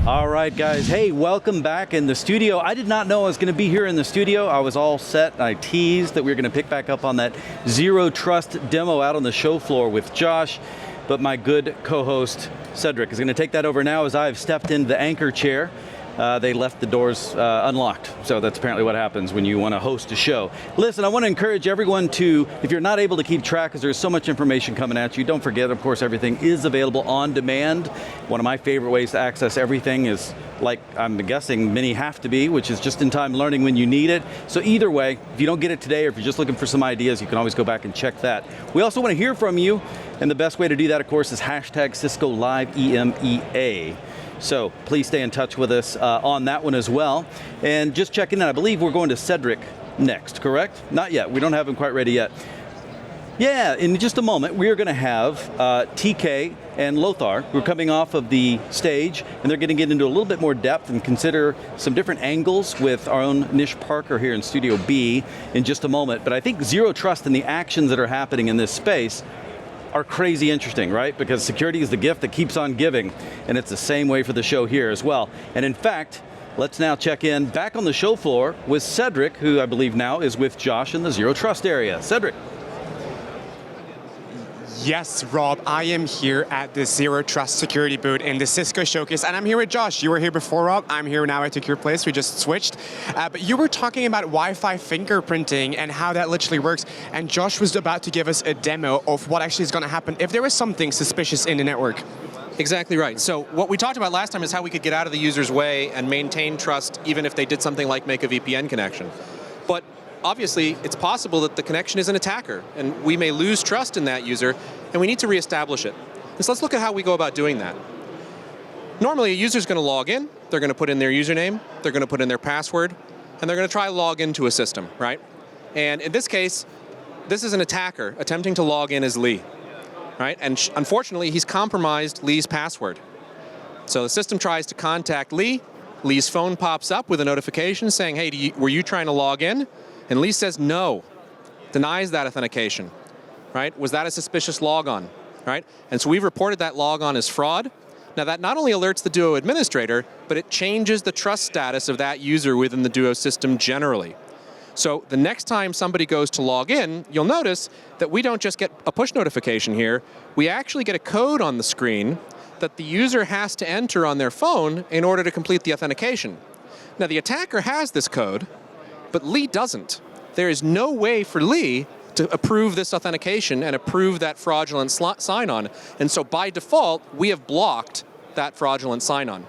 All right, guys. Hey, welcome back in the studio. I did not know I was going to be here in the studio. I was all set. I teased that we were going to pick back up on that Zero Trust demo out on the show floor with Josh, but my good co-host, Cedric, is going to take that over now as I've stepped into the anchor chair. They left the doors unlocked, so that's apparently what happens when you want to host a show. Listen, I want to encourage everyone to, if you're not able to keep track because there's so much information coming at you, don't forget, of course, everything is available on demand. One of my favorite ways to access everything is, like I'm guessing many have to be, which is just-in-time learning when you need it. So either way, if you don't get it today or if you're just looking for some ideas, you can always go back and check that. We also want to hear from you, and the best way to do that, of course, is hashtag Cisco Live EMEA. So please stay in touch with us on that one as well. And just checking in, I believe we're going to Cedric next, correct? Not yet, we don't have him quite ready yet. Yeah, in just a moment, we are going to have TK and Lothar, who are coming off of the stage, and they're going to get into a little bit more depth and consider some different angles with our own Nish Parker here in Studio B in just a moment. But I think Zero Trust and the actions that are happening in this space are crazy interesting, right? Because security is the gift that keeps on giving, and it's the same way for the show here as well. And in fact, let's now check in back on the show floor with Cedric, who I believe now is with Josh in the Zero Trust area. Cedric. Yes, Rob, I am here at the Zero Trust security booth in the Cisco showcase, and I'm here with Josh. You were here before, Rob. I'm here now. I took your place. We just switched. But you were talking about Wi-Fi fingerprinting and how that literally works, and Josh was about to give us a demo of what actually is going to happen if there was something suspicious in the network. Exactly right. So what we talked about last time is how we could get out of the user's way and maintain trust even if they did something like make a VPN connection. But obviously, it's possible that the connection is an attacker, and we may lose trust in that user, and we need to reestablish it. So let's look at how we go about doing that. Normally, a user's going to log in, they're going to put in their username, they're going to put in their password, and they're going to try to log into a system, right? And in this case, this is an attacker attempting to log in as Lee, right? And unfortunately, he's compromised Lee's password. So the system tries to contact Lee, Lee's phone pops up with a notification saying, hey, were you trying to log in? And Lee says no, denies that authentication, right? Was that a suspicious logon, right? And so we've reported that logon as fraud. Now that not only alerts the Duo administrator, but it changes the trust status of that user within the Duo system generally. So the next time somebody goes to log in, you'll notice that we don't just get a push notification here, we actually get a code on the screen that the user has to enter on their phone in order to complete the authentication. Now the attacker has this code, but Lee doesn't. There is no way for Lee to approve this authentication and approve that fraudulent sign-on. And so by default, we have blocked that fraudulent sign-on.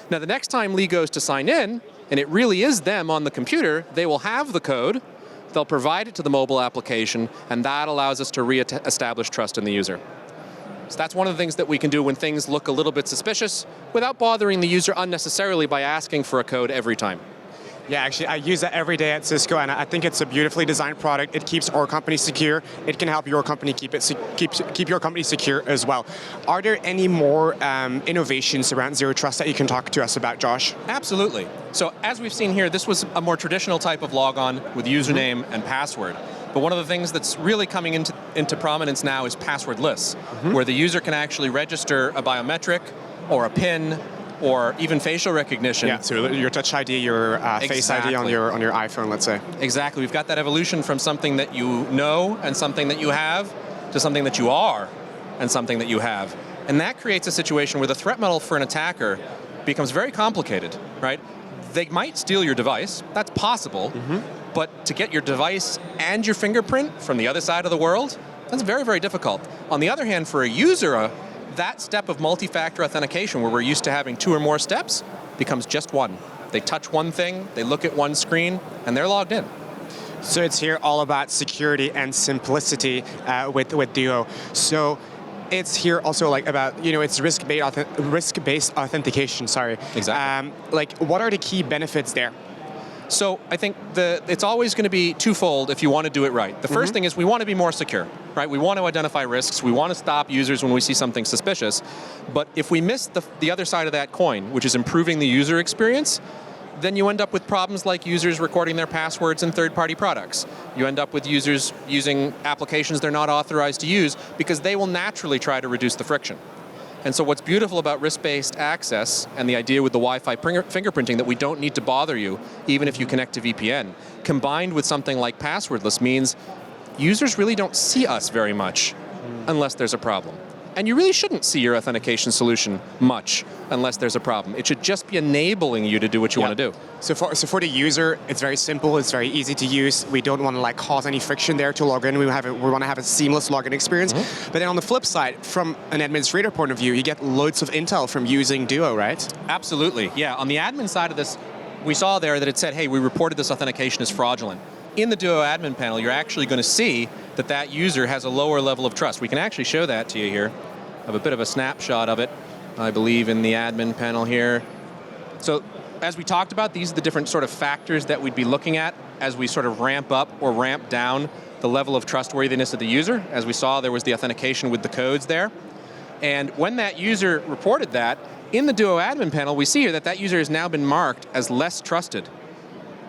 Now the next time Lee goes to sign in, and it really is them on the computer, they will have the code, they'll provide it to the mobile application, and that allows us to re-establish trust in the user. So that's one of the things that we can do when things look a little bit suspicious without bothering the user unnecessarily by asking for a code every time. Yeah, actually, I use that every day at Cisco, and I think it's a beautifully designed product. It keeps our company secure. It can help your company keep your company secure as well. Are there any more innovations around Zero Trust that you can talk to us about, Josh? Absolutely. So as we've seen here, this was a more traditional type of logon with username and password. But one of the things that's really coming into prominence now is passwordless, where the user can actually register a biometric or a PIN or even facial recognition. Yeah, so your Touch ID, your Face ID on your iPhone, let's say. Exactly. We've got that evolution from something that you know and something that you have to something that you are and something that you have. And that creates a situation where the threat model for an attacker becomes very complicated, right? They might steal your device. That's possible. But to get your device and your fingerprint from the other side of the world, that's very, very difficult. On the other hand, for a user, that step of multi-factor authentication, where we're used to having 2 or more steps, becomes just one. They touch one thing, they look at one screen, and they're logged in. So it's here all about security and simplicity with Duo. So it's here also like about, it's risk-based authentication, sorry. Exactly. Like, what are the key benefits there? So I think it's always going to be twofold if you want to do it right. The first thing is we want to be more secure, right? We want to identify risks. We want to stop users when we see something suspicious. But if we miss the other side of that coin, which is improving the user experience, then you end up with problems like users recording their passwords in third-party products. You end up with users using applications they're not authorized to use because they will naturally try to reduce the friction. And so what's beautiful about risk-based access and the idea with the Wi-Fi fingerprinting that we don't need to bother you even if you connect to VPN, combined with something like passwordless, means users really don't see us very much unless there's a problem. And you really shouldn't see your authentication solution much unless there's a problem. It should just be enabling you to do what you want to do. So for the user, it's very simple, it's very easy to use. We don't want to cause any friction there to log in. We want to have a seamless login experience. But then on the flip side, from an administrator point of view, you get loads of intel from using Duo, right? Absolutely, yeah. On the admin side of this, we saw there that it said, hey, we reported this authentication as fraudulent. In the Duo admin panel, you're actually going to see that user has a lower level of trust. We can actually show that to you here. I have a bit of a snapshot of it, I believe, in the admin panel here. So as we talked about, these are the different sort of factors that we'd be looking at as we sort of ramp up or ramp down the level of trustworthiness of the user. As we saw, there was the authentication with the codes there. And when that user reported that, in the Duo admin panel, we see here that user has now been marked as less trusted,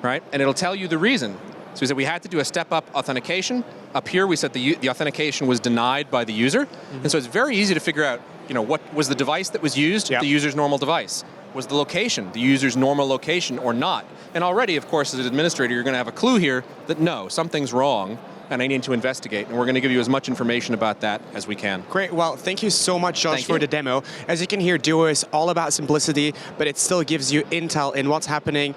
right? And it'll tell you the reason. So we said we had to do a step-up authentication. Up here, we said the authentication was denied by the user. And so it's very easy to figure out, what was the device that was used, the user's normal device? Was the location the user's normal location or not? And already, of course, as an administrator, you're going to have a clue here that no, something's wrong, and I need to investigate. And we're going to give you as much information about that as we can. Great. Well, thank you so much, Josh, for the demo. As you can hear, Duo is all about simplicity, but it still gives you intel in what's happening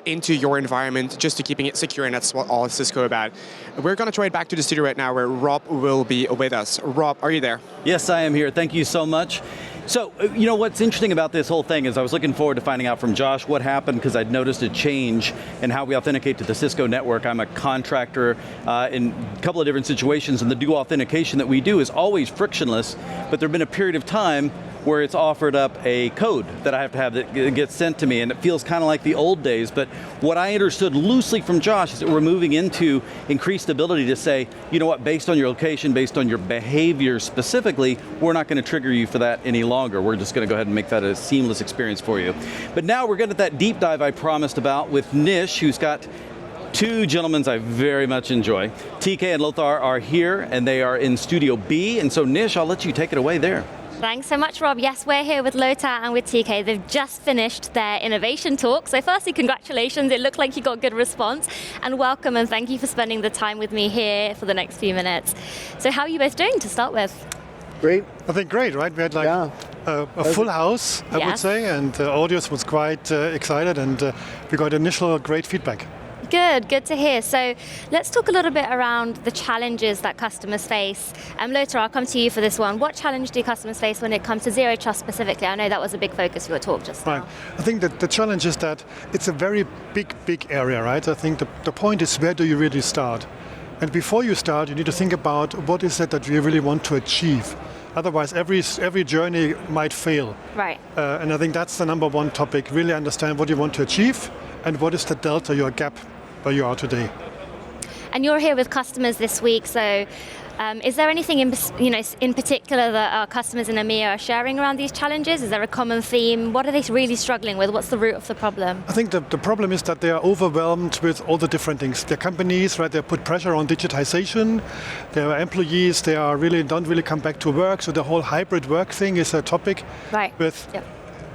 into your environment, just to keeping it secure, and that's what all Cisco about. We're going to try it back to the studio right now, where Rob will be with us. Rob, are you there? Yes, I am here. Thank you so much. So, what's interesting about this whole thing is I was looking forward to finding out from Josh what happened, because I'd noticed a change in how we authenticate to the Cisco network. I'm a contractor in a couple of different situations, and the Duo authentication that we do is always frictionless, but there's been a period of time where it's offered up a code that I have to have that gets sent to me, and it feels kind of like the old days. But what I understood loosely from Josh is that we're moving into increased ability to say, you know what, based on your location, based on your behavior specifically, we're not going to trigger you for that any longer. We're just going to go ahead and make that a seamless experience for you. But now we're getting at that deep dive I promised about with Nish, who's got two gentlemen I very much enjoy. TK and Lothar are here, and they are in Studio B. And so Nish, I'll let you take it away there. Thanks so much, Rob. Yes, we're here with Lothar and with TK. They've just finished their innovation talk. So firstly, congratulations. It looked like you got good response. And welcome, and thank you for spending the time with me here for the next few minutes. So how are you both doing to start with? Great. I think great, right? We had a full house, I would say, and the audience was quite excited, and we got initial great feedback. Good to hear. So let's talk a little bit around the challenges that customers face. Lothar, I'll come to you for this one. What challenge do customers face when it comes to Zero Trust specifically? I know that was a big focus of your talk just now. Right. I think that the challenge is that it's a very big area, right? I think the point is, where do you really start? And before you start, you need to think about what is it that we really want to achieve. Otherwise, every journey might fail. Right. And I think that's the number one topic. Really understand what you want to achieve and what is the delta, your gap, where you are today. And you're here with customers this week, so is there anything in particular that our customers in EMEA are sharing around these challenges? Is there a common theme? What are they really struggling with? What's the root of the problem? I think the problem is that they are overwhelmed with all the different things. Their companies, right, they put pressure on digitization. Their employees, they are don't really come back to work. So the whole hybrid work thing is a topic. Right. With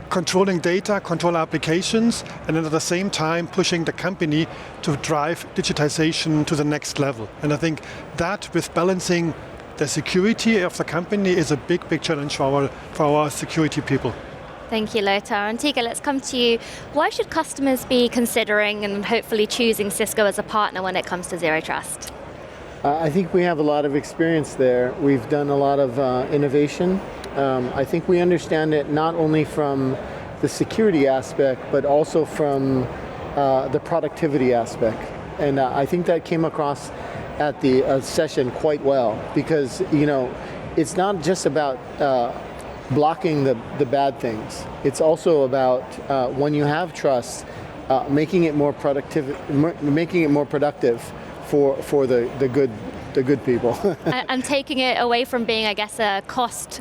controlling data, control applications, and then at the same time pushing the company to drive digitization to the next level. And I think that, with balancing the security of the company, is a big challenge for our security people. Thank you, Lothar. And Tika, let's come to you. Why should customers be considering and hopefully choosing Cisco as a partner when it comes to Zero Trust? I think we have a lot of experience there. We've done a lot of innovation. I think we understand it not only from the security aspect, but also from the productivity aspect. And I think that came across at the session quite well, because it's not just about blocking the bad things. It's also about when you have trust, making it more productive for the good people. And taking it away from being, I guess, a cost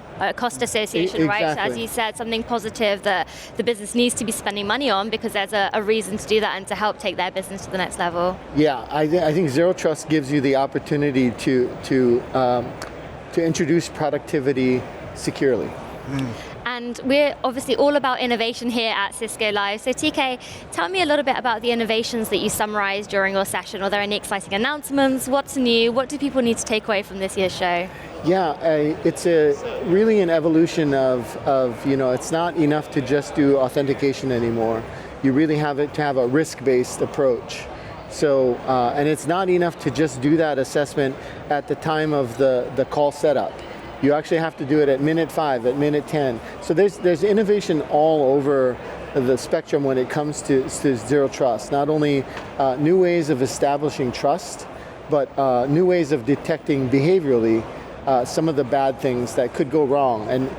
association, right? Exactly. So as you said, something positive that the business needs to be spending money on because there's a reason to do that and to help take their business to the next level. Yeah, I think Zero Trust gives you the opportunity to introduce productivity securely. And we're obviously all about innovation here at Cisco Live. So TK, tell me a little bit about the innovations that you summarized during your session. Are there any exciting announcements? What's new? What do people need to take away from this year's show? Yeah, it's really an evolution of it's not enough to just do authentication anymore. You really have to have a risk-based approach. So, and it's not enough to just do that assessment at the time of the call setup. You actually have to do it at minute 5, at minute 10. So there's innovation all over the spectrum when it comes to zero trust. Not only new ways of establishing trust, but new ways of detecting behaviorally some of the bad things that could go wrong. And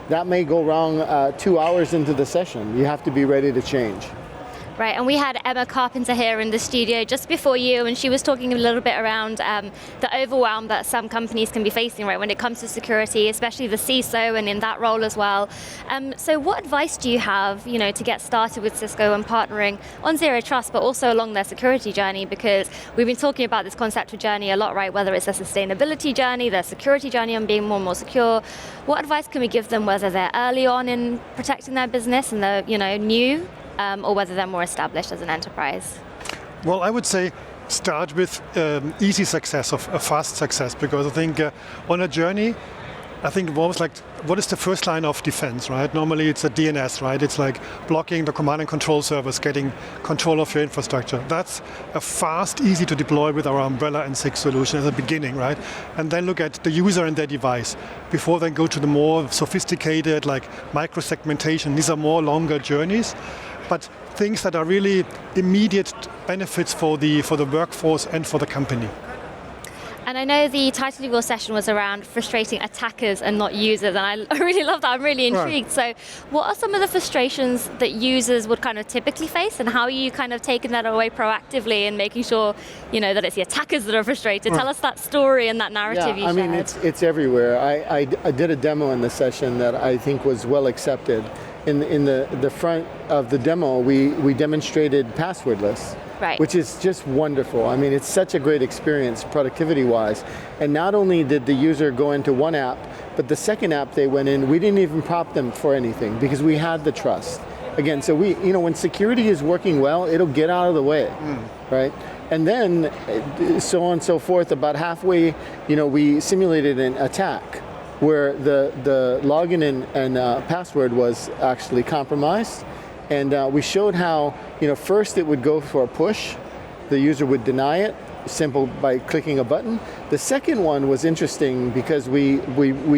that may go wrong 2 hours into the session. You have to be ready to change. Right, and we had Emma Carpenter here in the studio just before you, and she was talking a little bit around the overwhelm that some companies can be facing, right, when it comes to security, especially the CISO and in that role as well. So what advice do you have, to get started with Cisco and partnering on Zero Trust, but also along their security journey? Because we've been talking about this concept of journey a lot, right, whether it's their sustainability journey, their security journey on being more and more secure. What advice can we give them, whether they're early on in protecting their business and they're, new, or whether they're more established as an enterprise? Well, I would say start with easy success, of a fast success, because I think on a journey, I think almost like, what is the first line of defense, right? Normally it's a DNS, right? It's like blocking the command and control servers, getting control of your infrastructure. That's a fast, easy to deploy with our Umbrella and 6 solution as a beginning, right? And then look at the user and their device before then go to the more sophisticated, like micro-segmentation. These are more longer journeys, but things that are really immediate benefits for the workforce and for the company. And I know the title of your session was around frustrating attackers and not users, and I really love that. I'm really intrigued. Right. So what are some of the frustrations that users would kind of typically face, and how are you kind of taking that away proactively and making sure, that it's the attackers that are frustrated? Right. Tell us that story and that narrative you shared. I mean, it's everywhere. I did a demo in the session that I think was well accepted. In the front of the demo, we demonstrated passwordless. Right. Which is just wonderful. I mean, it's such a great experience productivity-wise. And not only did the user go into one app, but the second app they went in, we didn't even prompt them for anything because we had the trust. Again, so when security is working well, it'll get out of the way, right? And then so on and so forth. About halfway, we simulated an attack where the login and password was actually compromised. And we showed how, first it would go for a push. The user would deny it, simple by clicking a button. The second one was interesting because we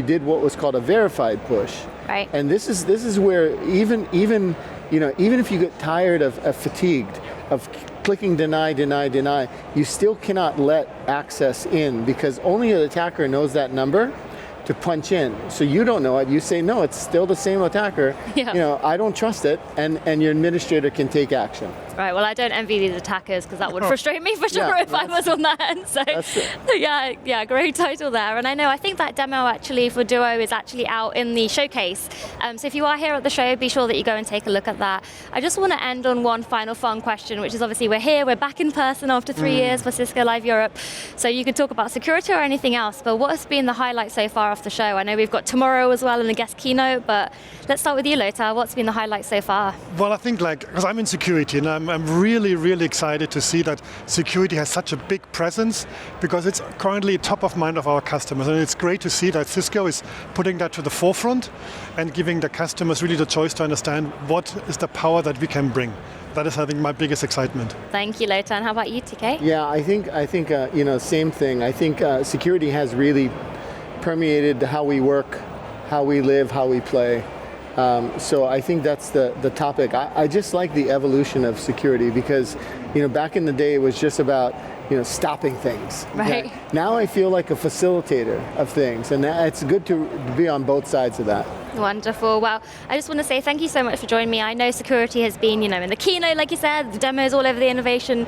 did what was called a verified push. Right. And this is where even if you get tired of fatigued of clicking deny, you still cannot let access in because only an attacker knows that number to punch in. So you don't know it, you say, no, it's still the same attacker. Yeah. I don't trust it, and your administrator can take action. Right, well, I don't envy these attackers because that would frustrate me for sure if I was on that end. So yeah, great title there. And I think that demo actually for Duo is actually out in the showcase. So if you are here at the show, be sure that you go and take a look at that. I just want to end on one final fun question, which is obviously we're back in person after 3 years for Cisco Live Europe. So you can talk about security or anything else, but what has been the highlight so far off the show? I know we've got tomorrow as well in the guest keynote, but let's start with you, Lothar. What's been the highlight so far? Well, I think because I'm in security and I'm really, really excited to see that security has such a big presence because it's currently top of mind of our customers. And it's great to see that Cisco is putting that to the forefront and giving the customers really the choice to understand what is the power that we can bring. That is, I think, my biggest excitement. Thank you, Lothar. And how about you, TK? Yeah, I think same thing. I think security has really permeated how we work, how we live, how we play. So I think that's the topic. I just like the evolution of security because, back in the day it was just about, stopping things. Right. Okay? Now I feel like a facilitator of things, and it's good to be on both sides of that. Wonderful. Well, I just want to say thank you so much for joining me. I know security has been, in the keynote, like you said, the demos all over the innovation.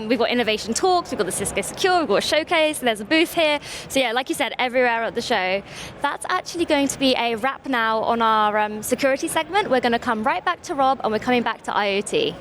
We've got innovation talks, we've got the Cisco Secure, we've got a showcase, there's a booth here. So yeah, like you said, everywhere at the show. That's actually going to be a wrap now on our security segment. We're going to come right back to Rob, and we're coming back to IoT.